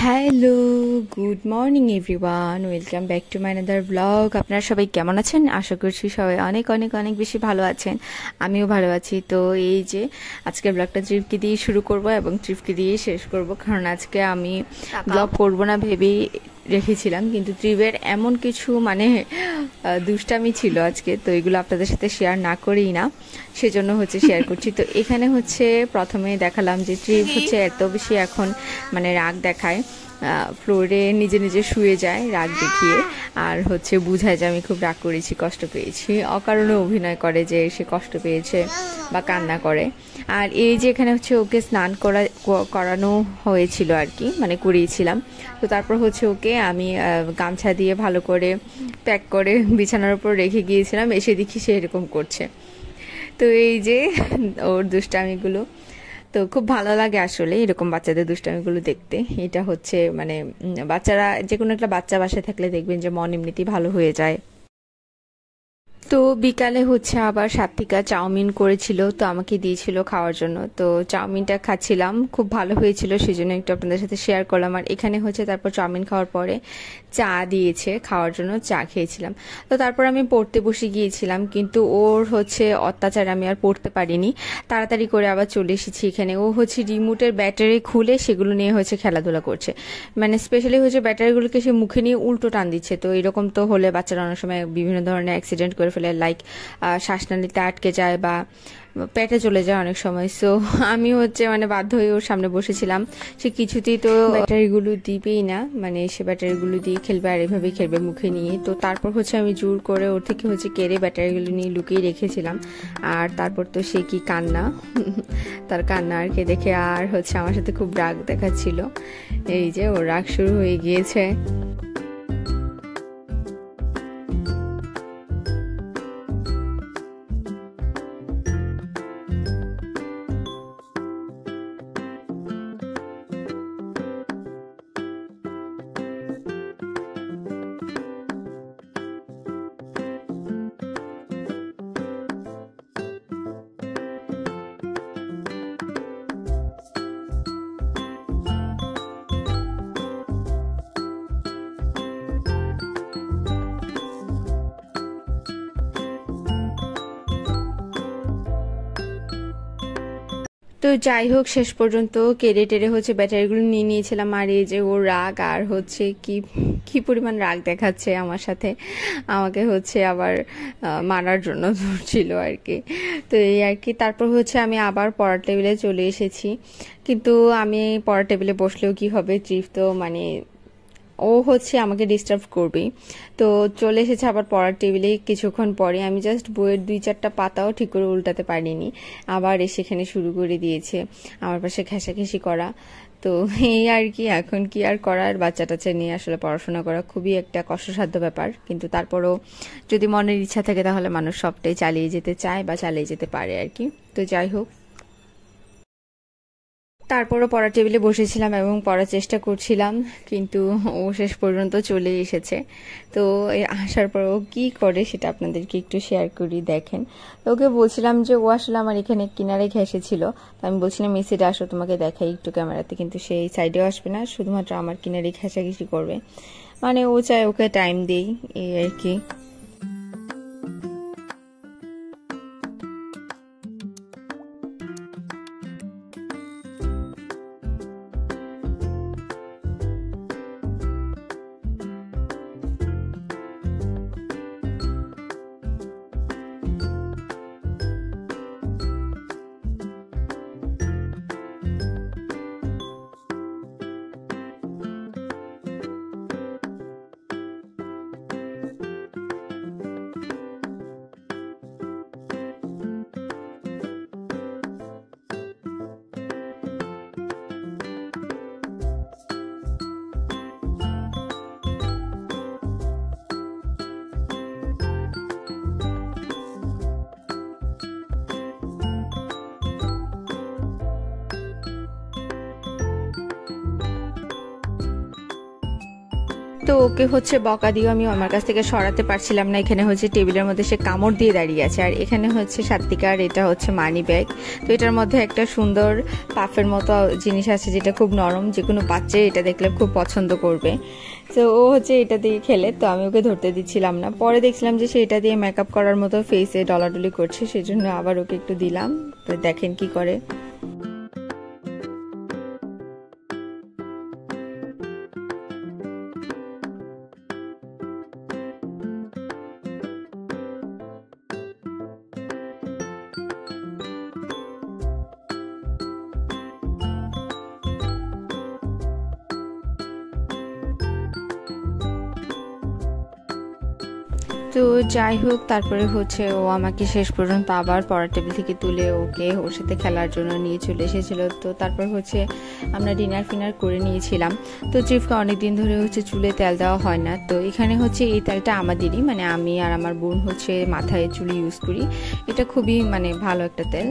Hello, good morning everyone, welcome back to my another blog. আপনারা সবাই কেমন আছেন? আশা করছি সবাই অনেক অনেক অনেক বেশি ভালো আছেন। আমিও ভালো আছি। তো এই যে আজকের ব্লগটা ট্রিপকে দিয়ে শুরু করব এবং ট্রিপকে দিয়ে শেষ করব, কারণ আজকে আমি ব্লগ করব না ভেবেই রেখেছিলাম, কিন্তু ট্রিপের এমন কিছু দুষ্টামি ছিল আজকে, তো এগুলো আপনাদের সাথে শেয়ার না করেই না, সেজন্য শেয়ার করছি। তো এখানে প্রথমে দেখালাম যে ট্রিপ এত বেশি এখন রাগ দেখায়, ফ্লোরে নিজে নিজে শুয়ে যায় রাগ দেখিয়ে, আর বুঝায় যে আমি খুব রাগ করেছি, কষ্ট পেয়েছি, অকারণে অভিনয় করে যে সে কষ্ট পেয়েছে বা কান্না করে। আর এই যে এখানে ওকে স্নান করানো হয়েছিল আর কি, করিয়েছিলাম। তো তারপর ওকে আমি গামছা দিয়ে ভালো করে প্যাক করে বিছানার উপর রেখে গিয়েছিলাম, এসে দেখি সে এরকম করছে। তো এই যে ওর দুষ্টামিগুলো, তো খুব ভালো লাগে আসলে এরকম বাচ্চাদের দুষ্টামিগুলো দেখতে। এটা বাচ্চারা, যে কোনো একটা বাচ্চা বাসায় থাকলে দেখবেন যে মন এমনিতেই ভালো হয়ে যায়। তো বিকালে আবার সাত্বিকা চাউমিন করেছিল, তো আমাকে দিয়েছিল খাওয়ার জন্য। তো চাউমিনটা খাচ্ছিলাম, খুব ভালো হয়েছিল, সেই জন্য একটু আপনাদের সাথে শেয়ার করলাম। আর এখানে তারপর চাউমিন খাওয়ার পরে চা দিয়েছে খাওয়ার জন্য, চা খেয়েছিলাম। তো তারপর আমি পড়তে বসে গিয়েছিলাম, কিন্তু ওর অত্যাচারে আমি আর পড়তে পারিনি, তাড়াতাড়ি করে আবার চলে এসেছি এখানে। ও রিমোটের ব্যাটারি খুলে সেগুলো নিয়ে খেলাধুলা করছে, স্পেশালি ব্যাটারিগুলোকে সে মুখে নিয়ে উল্টো টান দিচ্ছে। তো এরকম তো হলে বাচ্চারা অনেক সময় বিভিন্ন ধরনের অ্যাক্সিডেন্ট করে ফেলে, লাইক শ্বাসনালীতে আটকে যায় বা পেটে চলে যায় অনেক সময়। সো আমি বাধ্য হয়ে ওর সামনে বসেছিলাম। সে কিছুতেই তো ব্যাটারিগুলো দিবেই না, সে ব্যাটারিগুলো দিয়ে খেলবে আর এভাবেই খেলবে মুখে নিয়ে। তো তারপর আমি জোর করে ওর থেকে কেড়ে ব্যাটারিগুলো নিয়ে লুকিয়ে রেখেছিলাম। আর তারপর তো সে কি কান্না, তার কান্না আর কে দেখে আর আমার সাথে খুব রাগ দেখাচ্ছিল। এই যে ওর রাগ শুরু হয়ে গিয়েছে। তো যাই হোক, শেষ পর্যন্ত কেড়ে টেড়ে ব্যাটারিগুলো নিয়ে নিয়েছিলাম। আর এই যে ওর রাগ, আর কি কি পরিমাণ রাগ দেখাচ্ছে আমার সাথে, আমাকে আবার মারার জন্য ধরছিল আর কি। তো এই আর কি। তারপর আমি আবার পড়ার টেবিলে চলে এসেছি, কিন্তু আমি পড়ার টেবিলে বসলেও কি হবে, ট্রিপ তো ও আমাকে ডিস্টার্ব করবেই। তো চলে এসেছে আবার পড়ার টেবিলে। কিছুক্ষণ পরে আমি জাস্ট বইয়ের 2-4টা পাতাও ঠিক করে উল্টাতে পারিনি, আবার সেখানে শুরু করে দিয়েছে আমার পাশে ঘেঁষাঘেঁষি করা। তো এই আর কি, এখন কি আর করার, বাচ্চা টাচ্চা নিয়ে আসলে পড়াশোনা করা খুবই একটা কষ্টসাধ্য ব্যাপার, কিন্তু তারপরও যদি মনের ইচ্ছা থাকে তাহলে মানুষ সবটাই চালিয়ে যেতে চায় বা চালিয়ে যেতে পারে আর কি। তো যাই হোক, তারপরও পড়ার টেবিলে বসেছিলাম এবং পড়ার চেষ্টা করছিলাম, কিন্তু ও শেষ পর্যন্ত চলে এসেছে। তো আসার পর ও কি করে সেটা আপনাদেরকে একটু শেয়ার করি, দেখেন। ওকে বলছিলাম যে ও আসলে আমার এখানে কিনারে ঘেঁষেছিল, তো আমি বলছিলাম এই সাইডে আসো, তোমাকে দেখাই একটু ক্যামেরাতে, কিন্তু সে এই সাইডেও আসবে না, শুধুমাত্র আমার কিনারে ঘেঁষাঘেঁষি করবে। ও চায় ওকে টাইম দেই, এই আর কি। তো ওকে হচ্ছে বকা দিয়েও আমি আমার কাছ থেকে সরাতে পারছিলাম না। এখানে হচ্ছে টেবিলের মধ্যে সে কামড় দিয়ে দাঁড়িয়ে আছে। আর এখানে হচ্ছে সাত্বিকার এটা হচ্ছে মানি ব্যাগ। তো এটার মধ্যে একটা সুন্দর পাফের মতো জিনিস আছে যেটা খুব নরম, যে কোনো বাচ্চা এটা দেখলে খুব পছন্দ করবে। তো ও হচ্ছে এটা দিয়ে খেলে, তো আমি ওকে ধরতে দিচ্ছিলাম না। পরে দেখছিলাম যে সে এটা দিয়ে মেকআপ করার মতো ফেসে ডলাডলি করছে, সেই জন্য আবার ওকে একটু দিলাম। তো দেখেন কি করে। তো যাই হোক, তারপরে হচ্ছে ও আমাকে শেষ পর্যন্ত আবার পড়ার টেবিল থেকে তুলে ওকে ওর সাথে খেলার জন্য নিয়ে চলে এসেছিলো। তো তারপর হচ্ছে আমরা ডিনার ফিনার করে নিয়েছিলাম। তো চিফকে অনেকদিন ধরে হচ্ছে চুলে তেল দেওয়া হয় না। তো এখানে হচ্ছে এই তেলটা আমাদেরই, মানে আমি আর আমার বোন হচ্ছে মাথায় চুলে ইউজ করি। এটা খুবই মানে ভালো একটা তেল,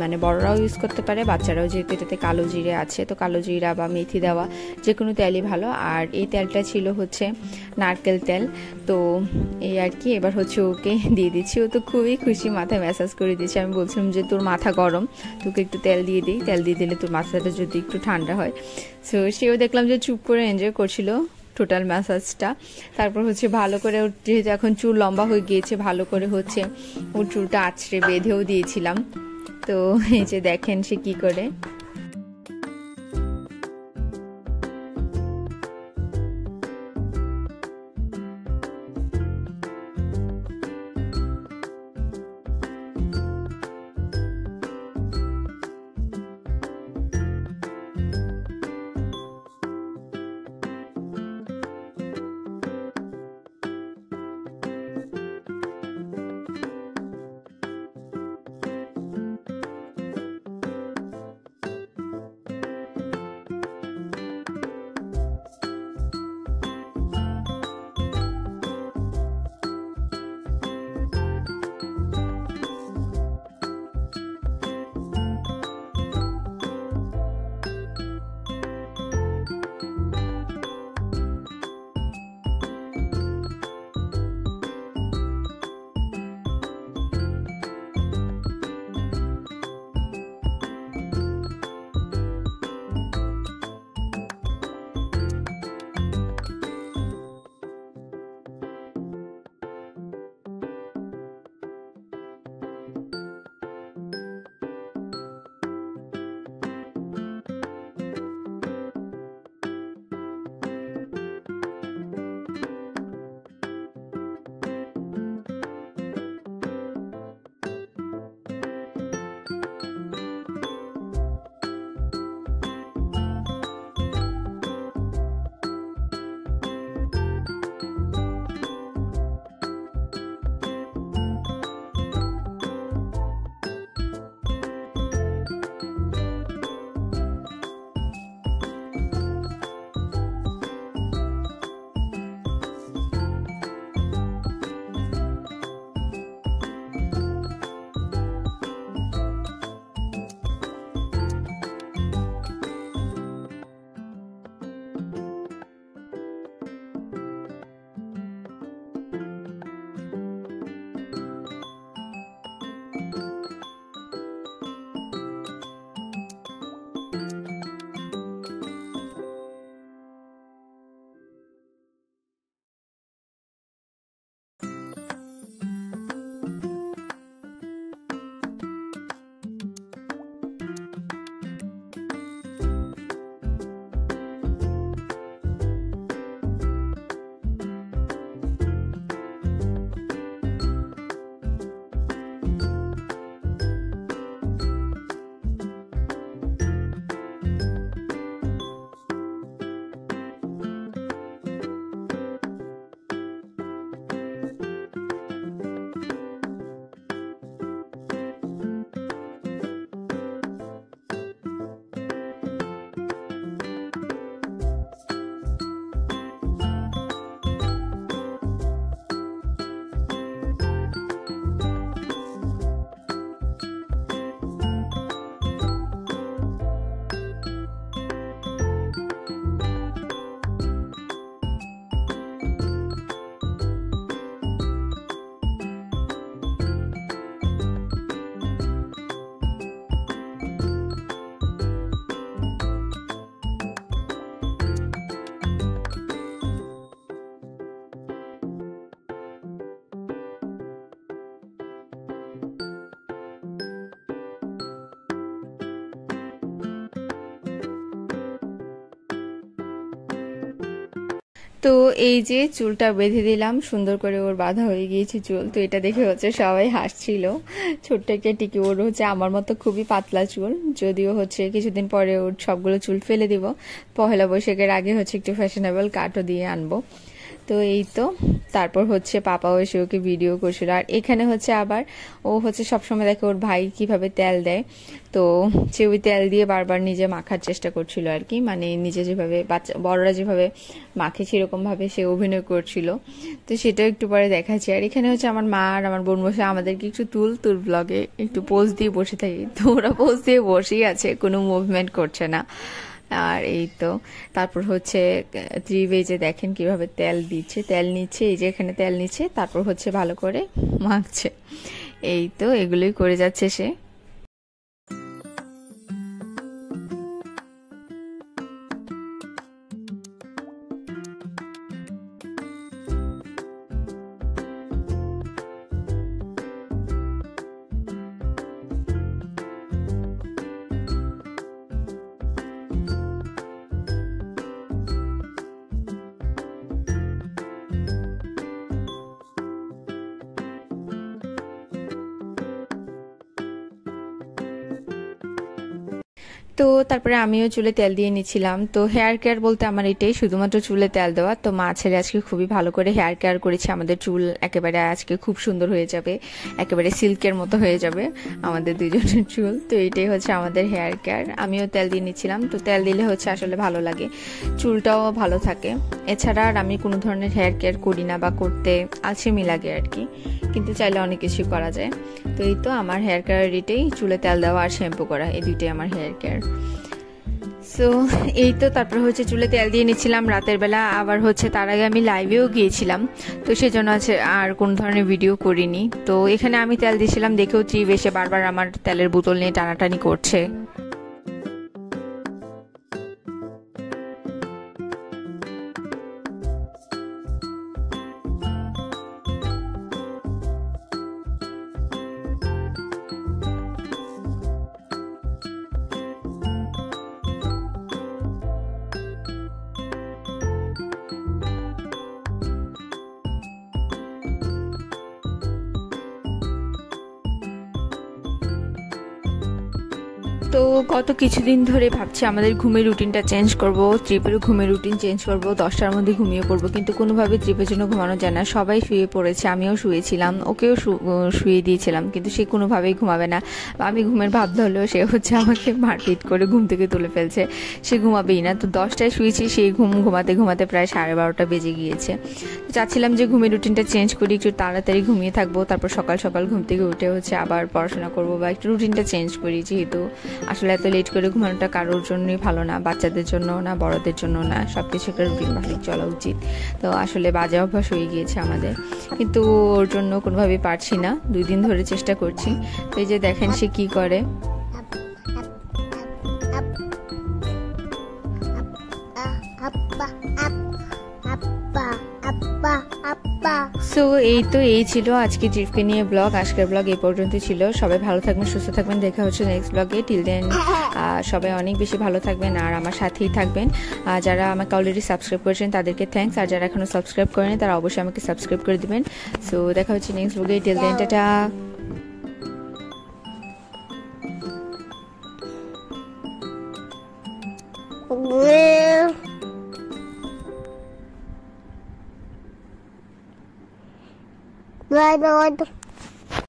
মানে বড়রাও ইউজ করতে পারে, বাচ্চারাও, যেহেতু এটাতে কালো জিরে আছে। তো কালো জিরা বা মেথি দেওয়া যে কোনো তেলই ভালো। আর এই তেলটা ছিল হচ্ছে নারকেল তেল। তো এই আর কি, এবার হচ্ছে ওকে দিয়ে দিচ্ছি। ও তো খুবই খুশি, মাথায় ম্যাসাজ করে দিচ্ছে। আমি বলছিলাম যে তোর মাথা গরম, তোকে একটু তেল দিয়ে দিই, তেল দিয়ে দিলে তোর মাথাটা যদি একটু ঠান্ডা হয়। সো সেও দেখলাম যে চুপ করে এনজয় করছিল টোটাল ম্যাসাজটা। তারপর হচ্ছে ভালো করে ওর, যেহেতু এখন চুল লম্বা হয়ে গিয়েছে, ভালো করে হচ্ছে ওর চুলটা আঁচড়ে বেঁধেও দিয়েছিলাম। তো এই যে দেখেন সে কি করে। তো এই যে চুলটা বেঁধে দিলাম, সুন্দর করে ওর বাঁধা হয়ে গিয়েছে চুল। তো এটা দেখে হচ্ছে সবাই হাসছিল। ছোট্ট একটা টিকি, ওর হচ্ছে আমার মতো খুবই পাতলা চুল, যদিও হচ্ছে কিছুদিন পরে ওর সবগুলো চুল ফেলে দিব। পহেলা বৈশাখের আগে হচ্ছে একটু ফ্যাশনেবল কাটও দিয়ে আনবো। তো এই তো, তারপর হচ্ছে পাপাও এসে ওকে ভিডিও করছিল। আর এখানে হচ্ছে আবার ও হচ্ছে সবসময় দেখে ওর ভাই কিভাবে তেল দেয়, তো সে ওই তেল দিয়ে বারবার নিজে মাখার চেষ্টা করছিল আর কি, মানে নিজে যেভাবে বড়রা যেভাবে মাখে সেরকম ভাবে সে অভিনয় করছিল। তো সেটাও একটু পরে দেখাচ্ছি। আর এখানে হচ্ছে আমার মা আর আমার বোন বসে আমাদেরকে একটু তুল ব্লগে একটু পোজ দিয়ে বসে থাকি। তো ওরা পোজ দিয়ে বসেই আছে, কোনো মুভমেন্ট করছে না। আর এই তো, তারপর হচ্ছে ত্রিভেজে দেখেন কিভাবে তেল দিচ্ছে, তেল নিচ্ছে, এই যে এখানে তেল নিচ্ছে, তারপর হচ্ছে ভালো করে মাখছে। এই তো এগুলোই করে যাচ্ছে সে। তো তারপরে আমিও চুলে তেল দিয়ে নিচ্ছিলাম। তো হেয়ার কেয়ার বলতে আমার এটাই, শুধুমাত্র চুলে তেল দেওয়া। তো মা ছেলে আজকে খুবই ভালো করে হেয়ার কেয়ার করেছে, আমাদের চুল একেবারে আজকে খুব সুন্দর হয়ে যাবে, একেবারে সিল্কের মতো হয়ে যাবে আমাদের দুজনের চুল। তো এইটাই হচ্ছে আমাদের হেয়ার কেয়ার। আমিও তেল দিয়ে নিচ্ছিলাম। তো তেল দিলে হচ্ছে আসলে ভালো লাগে, চুলটাও ভালো থাকে। এছাড়া আর আমি কোনো ধরনের হেয়ার কেয়ার করি না, বা করতে আলসেমি লাগে আর কি, কিন্তু চাইলে অনেক কিছু করা যায়। তো এই তো আমার হেয়ার কেয়ার এটাই, চুলে তেল দেওয়া আর শ্যাম্পু করা, এই দুইটাই আমার হেয়ার কেয়ার। সো এই তো, তারপরে হচ্ছে চুলে তেল দিয়ে নিচ্ছিলাম রাতের বেলা। আবার হচ্ছে তার আগে আমি লাইভেও গিয়েছিলাম, তো সেজন্য আছে আর কোন ধরনের ভিডিও করিনি। তো এখানে আমি তেল দিয়েছিলাম দেখেও ত্রিভ এসে বারবার আমার তেলের বোতল নিয়ে টানাটানি করছে। তো গত কিছুদিন ধরে ভাবছি আমাদের ঘুমের রুটিনটা চেঞ্জ করব, ট্রিপেরও ঘুমের রুটিন চেঞ্জ করব, 10টার মধ্যে ঘুমিয়ে পড়বো। কিন্তু কোনোভাবে ট্রিপের জন্য ঘুমানো যায় না, সবাই শুয়ে পড়েছে, আমিও শুয়েছিলাম, ওকেও শুয়ে দিয়েছিলাম, কিন্তু সে কোনোভাবেই ঘুমাবে না। আমি ঘুমের ভাব ধরলেও সে হচ্ছে আমাকে মারপিট করে ঘুম থেকে তুলে ফেলছে, সে ঘুমাবেই না। তো 10টায় শুয়েছি, সেই ঘুমাতে ঘুমাতে প্রায় 12:30 বেজে গিয়েছে। চাচ্ছিলাম যে ঘুমের রুটিনটা চেঞ্জ করি, একটু তাড়াতাড়ি ঘুমিয়ে থাকবো, তারপর সকাল সকাল ঘুম থেকে উঠে হচ্ছে আবার পড়াশোনা করবো, বা একটু রুটিনটা চেঞ্জ করি। যেহেতু আসলে এত লেট করে ঘুমানোটা কারোর জন্যই ভালো না, বাচ্চাদের জন্য না, বড়দের জন্য না, সব কিছু একটা রুটিন মাফিক চলা উচিত। তো আসলে বাজে অভ্যাস হয়ে গিয়েছে আমাদের, কিন্তু ওর জন্য কোনোভাবেই পারছি না, 2 দিন ধরে চেষ্টা করছি। তো এই যে দেখেন সে কি করে। সো এই তো, এই ছিল আজকে ট্রিপকে নিয়ে ব্লগ। আজকের ব্লগ এই পর্যন্ত ছিল। সবাই ভালো থাকবেন, সুস্থ থাকবেন, দেখা হচ্ছে নেক্সট ব্লগে। টিল দেন সবাই অনেক বেশি ভালো থাকবেন আর আমার সাথেই থাকবেন। যারা আমাকে অলরেডি সাবস্ক্রাইব করেছেন তাদেরকে থ্যাঙ্কস, আর যারা এখনো সাবস্ক্রাইব করেনি তারা অবশ্যই আমাকে সাবস্ক্রাইব করে দিবেন। সো দেখা হচ্ছে নেক্সট ব্লগে। Till then tata. Bye bye.